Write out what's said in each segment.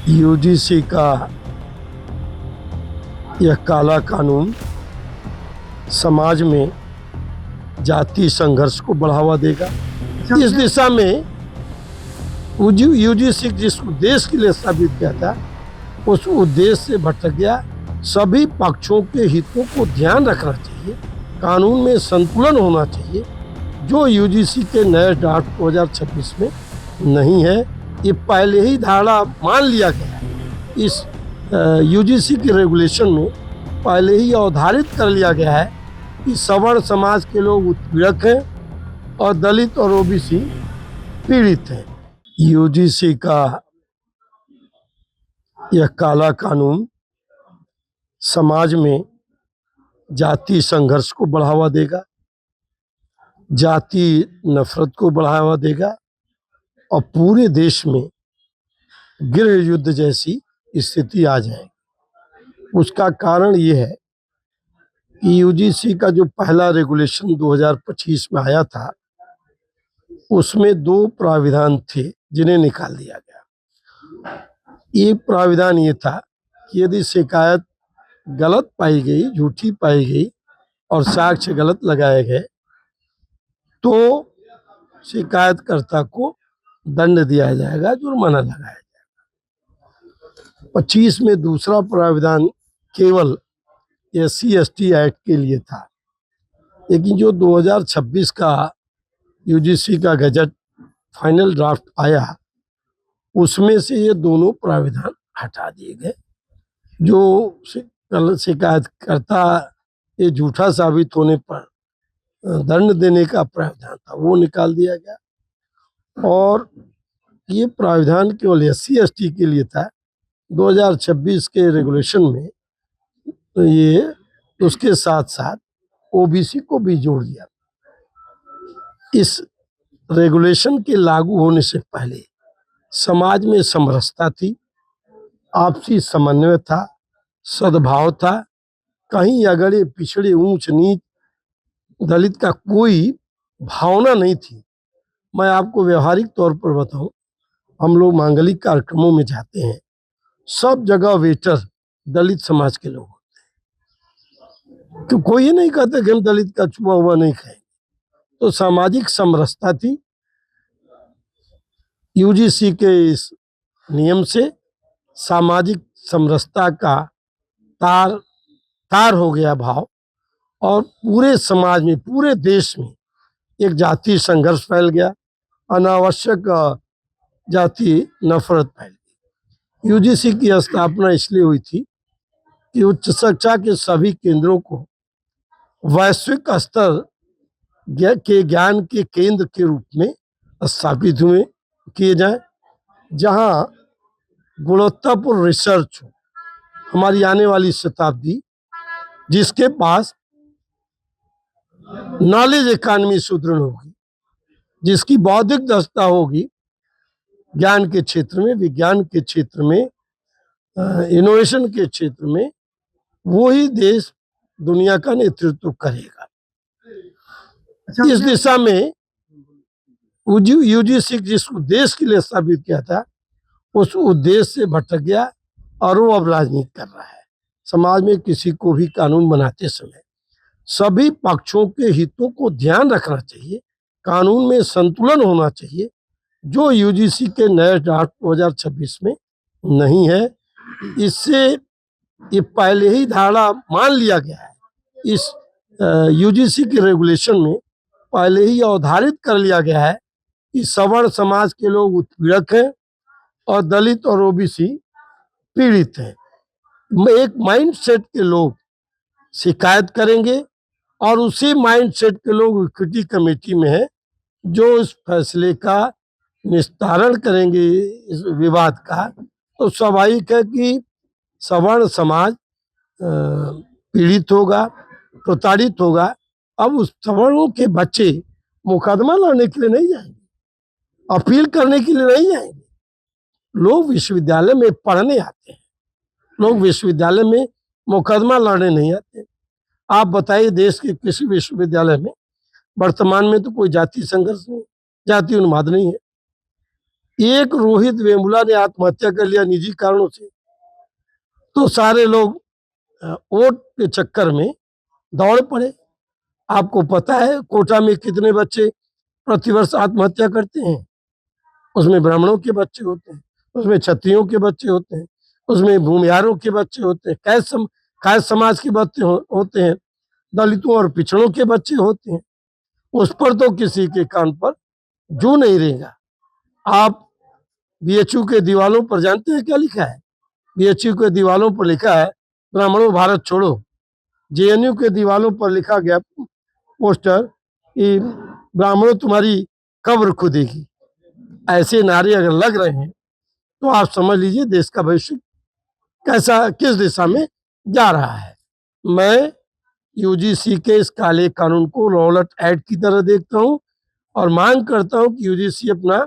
UGC का यह काला कानून समाज में जातीय संघर्ष को बढ़ावा देगा। इस दिशा में यूजीसी जिस उद्देश्य के लिए स्थापित किया था उस उद्देश्य से भटक गया। सभी पक्षों के हितों को ध्यान रखना चाहिए, कानून में संतुलन होना चाहिए, जो यूजीसी के नए ड्राफ्ट 2026 में नहीं है। ये पहले ही धारणा मान लिया गया है। इस यूजीसी के रेगुलेशन में पहले ही अवधारित कर लिया गया है कि सवर्ण समाज के लोग उत्पीड़क हैं और दलित और ओबीसी पीड़ित हैं। यूजीसी का यह काला कानून समाज में जातीय संघर्ष को बढ़ावा देगा, जातीय नफरत को बढ़ावा देगा और पूरे देश में गृह युद्ध जैसी स्थिति आ जाएगी। उसका कारण ये है कि यूजीसी का जो पहला रेगुलेशन 2025 में आया था उसमें 2 प्राविधान थे जिन्हें निकाल दिया गया। एक प्राविधान ये था कि यदि शिकायत गलत पाई गई, झूठी पाई गई और साक्ष्य गलत लगाए गए तो शिकायतकर्ता को दंड दिया जाएगा, जुर्माना लगाया जाएगा। 25 में दूसरा प्राविधान केवल SC/ST एक्ट के लिए था, लेकिन जो 2026 का यूजीसी का गजट फाइनल ड्राफ्ट आया उसमें से ये दोनों प्राविधान हटा दिए गए। जो शिकायतकर्ता ये झूठा साबित होने पर दंड देने का प्रावधान था वो निकाल दिया गया और ये प्रावधान केवल SC/ST के लिए था। 2026 के रेगुलेशन में ये उसके साथ साथ ओबीसी को भी जोड़ दिया। इस रेगुलेशन के लागू होने से पहले समाज में समरसता थी, आपसी समन्वय था, सद्भाव था। कहीं अगड़े पिछड़े, ऊंच नीच, दलित का कोई भावना नहीं थी। मैं आपको व्यवहारिक तौर पर बताऊं, हम लोग मांगलिक कार्यक्रमों में जाते हैं, सब जगह वेटर दलित समाज के लोग होते हैं। तो कोई ये नहीं कहता कि हम दलित का छुआ हुआ नहीं खाएंगे। तो सामाजिक समरसता थी। यूजीसी के इस नियम से सामाजिक समरसता का तार हो गया भाव और पूरे समाज में, पूरे देश में एक जातीय संघर्ष फैल गया, अनावश्यक जातीय नफरत फैल गई। यूजीसी की स्थापना इसलिए हुई थी कि उच्च शिक्षा के सभी केंद्रों को वैश्विक स्तर के ज्ञान के केंद्र के रूप में स्थापित किए जाएं, जहां गुणवत्तापूर्ण रिसर्च हो। हमारी आने वाली शताब्दी जिसके पास नॉलेज इकॉनमी सुदृढ़ होगी, जिसकी बौद्धिक दक्षता होगी ज्ञान के क्षेत्र में, विज्ञान के क्षेत्र में, इनोवेशन के क्षेत्र में, वो ही देश दुनिया का नेतृत्व करेगा। इस दिशा में यूजीसी जिस उद्देश्य के लिए स्थापित किया था उस उद्देश्य से भटक गया और वो अब राजनीति कर रहा है। समाज में किसी को भी कानून बनाते समय सभी पक्षों के हितों को ध्यान रखना चाहिए, कानून में संतुलन होना चाहिए, जो यूजीसी के नए ड्राफ्ट 2026 में नहीं है। इससे ये पहले ही धारणा मान लिया गया है। इस यूजीसी के रेगुलेशन में पहले ही अवधारित कर लिया गया है कि सवर्ण समाज के लोग उत्पीड़क हैं और दलित और ओबीसी पीड़ित हैं। एक माइंडसेट के लोग शिकायत करेंगे और उसी माइंडसेट के लोग इक्विटी कमेटी में है जो इस फैसले का निस्तारण करेंगे, इस विवाद का। तो स्वाभाविक है कि सवर्ण समाज पीड़ित होगा, प्रताड़ित होगा। अब उस सवर्णों के बच्चे मुकदमा लड़ने के लिए नहीं जाएंगे, अपील करने के लिए नहीं जाएंगे। लोग विश्वविद्यालय में पढ़ने आते हैं, लोग विश्वविद्यालय में मुकदमा लड़ने नहीं आते। आप बताइए देश के किसी विश्वविद्यालय में वर्तमान में तो कोई जातीय संघर्ष नहीं, जातीय उन्माद नहीं है। एक रोहित वेमुला ने आत्महत्या कर लिया निजी कारणों से, तो सारे लोग वोट के चक्कर में दौड़ पड़े। आपको पता है कोटा में कितने बच्चे प्रतिवर्ष आत्महत्या करते हैं? उसमें ब्राह्मणों के बच्चे होते हैं, उसमें क्षत्रियों के बच्चे होते हैं, उसमें भूमिहारों के बच्चे होते हैं, कैद समाज के बच्चे होते हैं, दलितों और पिछड़ों के बच्चे होते हैं। उस पर तो किसी के कान पर जू नहीं रहेगा। आप बीएचयू के दीवालों पर जानते हैं क्या लिखा है? बीएचयू के दीवालों पर लिखा है ब्राह्मणों भारत छोड़ो। जेएनयू के दीवालों पर लिखा गया पोस्टर कि ब्राह्मणों तुम्हारी कब्र खुदेगी। ऐसे नारे अगर लग रहे हैं तो आप समझ लीजिए देश का भविष्य कैसा, किस दिशा में जा रहा है। मैं यूजीसी के इस काले कानून को रॉलट एक्ट की तरह देखता हूं और मांग करता हूं कि यूजीसी अपना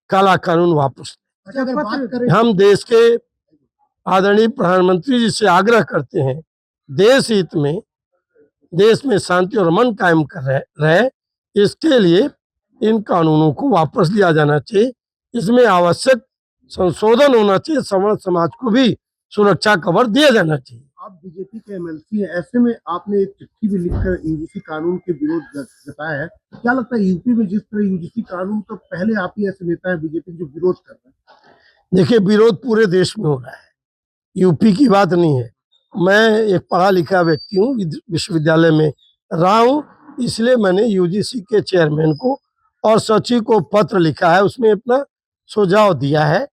काला कानून वापस ले। हम देश के आदरणीय प्रधानमंत्री जी से आग्रह करते हैं, देश हित में, देश में शांति और अमन कायम कर रहे, इसके लिए इन कानूनों को वापस लिया जाना चाहिए। इसमें आवश्यक संशोधन होना चाहिए, सवर्ण समाज को भी सुरक्षा कवर दिया जाना चाहिए। आप बीजेपी के एमएलसी हैं, ऐसे में आपने एक चिट्ठी भी लिखकर यूजीसी कानून के विरोध जताया है। क्या लगता है यूपी में जिस तरह यूजीसी कानून, तो पहले आप ही ऐसे नेता है बीजेपी जो विरोध कर रहे हैं? देखिए, विरोध पूरे देश में हो रहा है, यूपी की बात नहीं है। मैं एक पढ़ा लिखा व्यक्ति हूँ, विश्वविद्यालय में रहा हूँ, इसलिए मैंने यूजीसी के चेयरमैन को और सचिव को पत्र लिखा है, उसमें अपना सुझाव दिया है।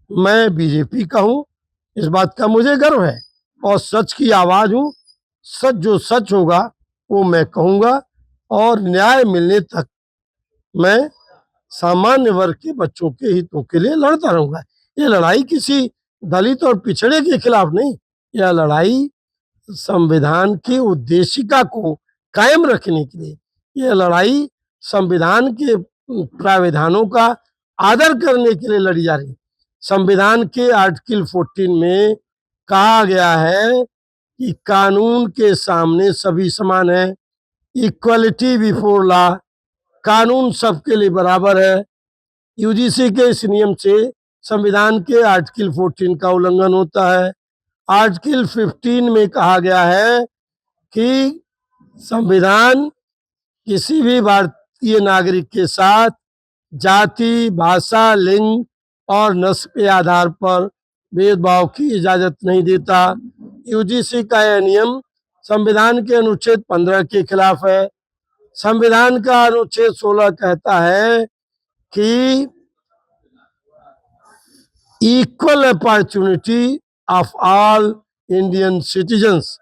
मैं बीजेपी का हूँ, इस बात का मुझे गर्व है और सच की आवाज हूँ। सच जो सच होगा वो मैं कहूँगा और न्याय मिलने तक मैं सामान्य वर्ग के बच्चों के हितों के लिए लड़ता रहूंगा। ये लड़ाई किसी दलित और पिछड़े के खिलाफ नहीं, यह लड़ाई संविधान की उद्देशिका को कायम रखने के लिए, यह लड़ाई संविधान के प्राविधानों का आदर करने के लिए लड़ी जा रही। संविधान के आर्टिकल 14 में कहा गया है कि कानून के सामने सभी समान है, इक्वलिटी बिफोर लॉ, कानून सबके लिए बराबर है। यूजीसी के इस नियम से संविधान के आर्टिकल 14 का उल्लंघन होता है। आर्टिकल 15 में कहा गया है कि संविधान किसी भी भारतीय नागरिक के साथ जाति, भाषा, लिंग और नस्ल के आधार पर भेदभाव की इजाजत नहीं देता। यूजीसी का यह नियम संविधान के अनुच्छेद 15 के खिलाफ है। संविधान का अनुच्छेद 16 कहता है कि equal opportunity of all Indian citizens,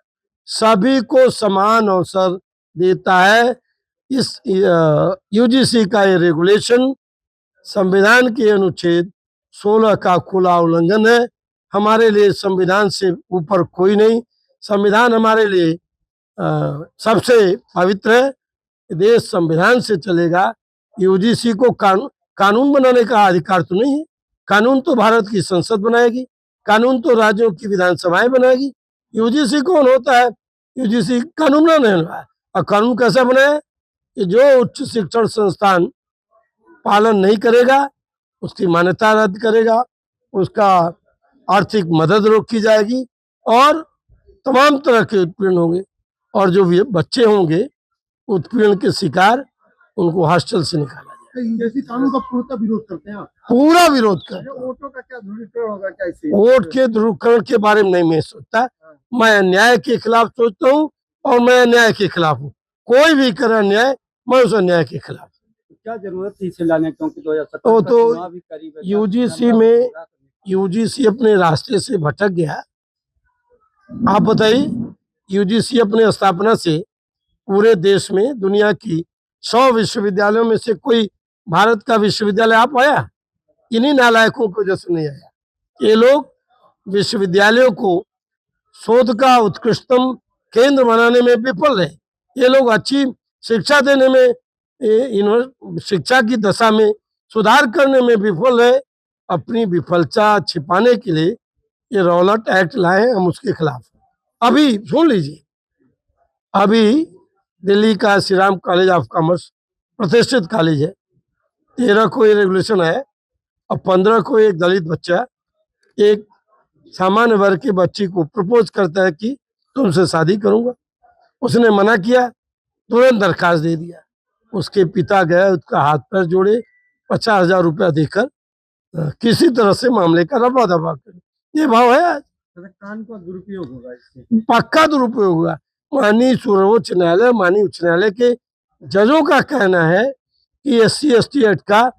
सभी को समान अवसर देता है। इस यूजीसी का ये रेगुलेशन संविधान के अनुच्छेद 16 का खुला उल्लंघन है। हमारे लिए संविधान से ऊपर कोई नहीं, संविधान हमारे लिए सबसे पवित्र है। देश संविधान से चलेगा। यूजीसी को कानून बनाने का अधिकार तो नहीं है, कानून तो भारत की संसद बनाएगी, कानून तो राज्यों की विधानसभाएं बनाएगी। यूजीसी कौन होता है? यूजीसी कानून बनाने वाला है। और कानून कैसा बनाए कि जो उच्च शिक्षण संस्थान पालन नहीं करेगा उसकी मान्यता रद्द करेगा, उसका आर्थिक मदद रोकी जाएगी और तमाम तरह के उत्पीड़न होंगे और जो बच्चे होंगे उत्पीड़न के शिकार, उनको हॉस्टल से निकाला जाए। यूजीसी कानून का पूरा विरोध करते हैं आप? पूरा विरोध करते हैं। वोटों का क्या ध्रुवीकरण होगा, क्या इससे? वोट के ध्रुवीकरण के बारे में नहीं मैं सोचता, मैं अन्याय के खिलाफ सोचता हूँ और मैं अन्याय के खिलाफ हूँ। कोई भी करे अन्याय, मैं उस अन्याय के खिलाफ। क्या जरूरत थी इसे लाने, क्योंकि 2017 तो यूजीसी में यूजीसी अपने रास्ते से भटक गया। आप बताइए, यूजीसी अपने स्थापना से पूरे देश में दुनिया की 100 विश्वविद्यालयों में से कोई भारत का विश्वविद्यालय आ पाया? इन्हीं नालायकों की वजह से नहीं आया। ये लोग विश्वविद्यालयों को शोध का उत्कृष्टतम केंद्र बनाने में विफल रहे। ये लोग अच्छी शिक्षा देने में, शिक्षा की दशा में सुधार करने में विफल रहे। अपनी विफलता छिपाने के लिए ये रॉलट एक्ट लाए, हम उसके खिलाफ। अभी सुन लीजिए, अभी दिल्ली का Shri Ram college of commerce प्रतिष्ठित कॉलेज है, 13 को ये रेगुलेशन है और 15 को एक दलित बच्चा एक सामान्य वर्ग की बच्ची को प्रपोज करता है कि तुमसे शादी करूंगा। उसने मना किया, तुरंत दरखास्त दे दिया। उसके पिता गए, उसका हाथ पैर जोड़े, 50,000 रुपया देकर किसी तरह से मामले का रफा दफा कर। ये भाव है आज। कानून का दुरुपयोग होगा इससे। पक्का दुरुपयोग हुआ। माननीय सर्वोच्च न्यायालय, माननीय उच्च न्यायालय के जजों का कहना है कि SC/ST एक्ट का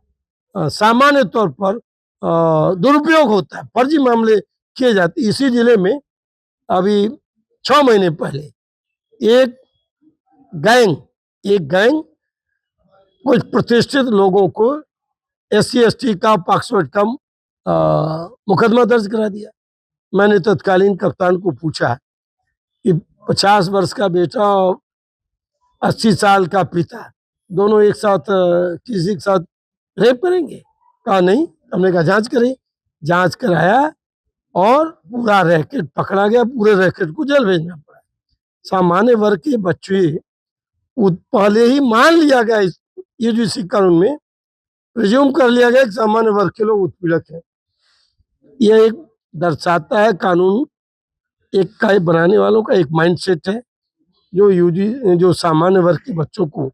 सामान्य तौर पर दुरुपयोग होता है, फर्जी मामले किए जाते। इसी जिले में अभी 6 महीने पहले एक गैंग कुछ प्रतिष्ठित लोगों को SC/ST का पॉक्सो एक्ट का मुकदमा दर्ज करा दिया। मैंने तत्कालीन कप्तान को पूछा कि 50 वर्ष का बेटा और 80 साल का पिता दोनों एक साथ किसी के साथ रेप करेंगे? कहा नहीं। हमने कहा जांच करें। जांच कराया और पूरा रैकेट पकड़ा गया। पूरे रैकेट को जेल भेजना पड़ा। सामान्य वर्ग के बच्चे पहले ही मान लिया गया, ये जो इसी कानून में रिज्यूम कर लिया गया कि सामान्य वर्ग के लोग उत्पीड़क हैं। यह एक दर्शाता है कानून एक का बनाने वालों का एक माइंडसेट है जो सामान्य वर्ग के बच्चों को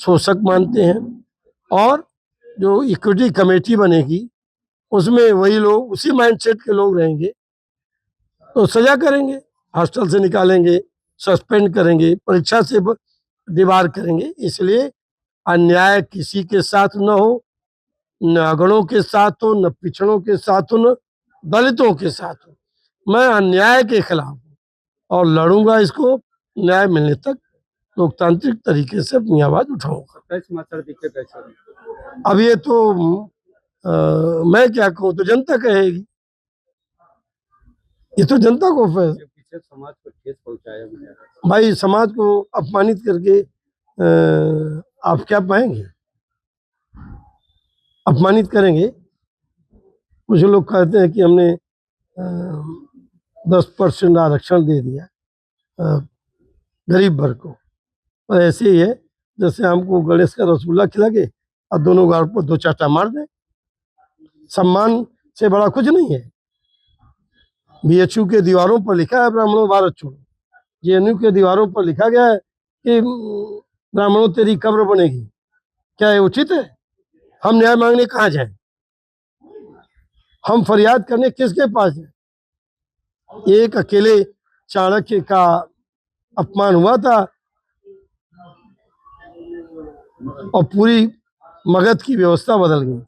शोषक मानते हैं। और जो इक्विटी कमेटी बनेगी उसमें वही लोग, उसी माइंडसेट के लोग रहेंगे तो सजा करेंगे, हॉस्टल से निकालेंगे, सस्पेंड करेंगे, परीक्षा से दीवार करेंगे। इसलिए अन्याय किसी के साथ न हो, न अगड़ों के साथ हो, न पिछड़ों के साथ हो, न दलितों के साथ हो। मैं अन्याय के खिलाफ हूँ और लड़ूंगा इसको न्याय मिलने तक। लोकतांत्रिक तरीके से अपनी आवाज उठाऊंगा। समाचार दिक्कत है सर। अब ये तो मैं क्या कहूँ, तो जनता कहेगी। ये तो जनता को पीछे समाज को ठेस पहुंचाया। भाई, समाज को अपमानित करके आप क्या पाएंगे? अपमानित करेंगे। कुछ लोग कहते हैं कि हमने 10% आरक्षण दे दिया गरीब वर्ग को। और ऐसे ही है जैसे हमको गणेश का रसगुल्ला खिला के और दोनों गाल पर 2 चाटा मार दें। सम्मान से बड़ा कुछ नहीं है। BHU के दीवारों पर लिखा है ब्राह्मणों भारत छोड़ो। JNU के दीवारों पर लिखा गया है कि ब्राह्मणों तेरी कब्र बनेगी। क्या ये उचित है? हम न्याय मांगने कहाँ जाएं? हम फरियाद करने किसके पास जाएं? एक अकेले चाणक्य का अपमान हुआ था और पूरी मगध की व्यवस्था बदल गई।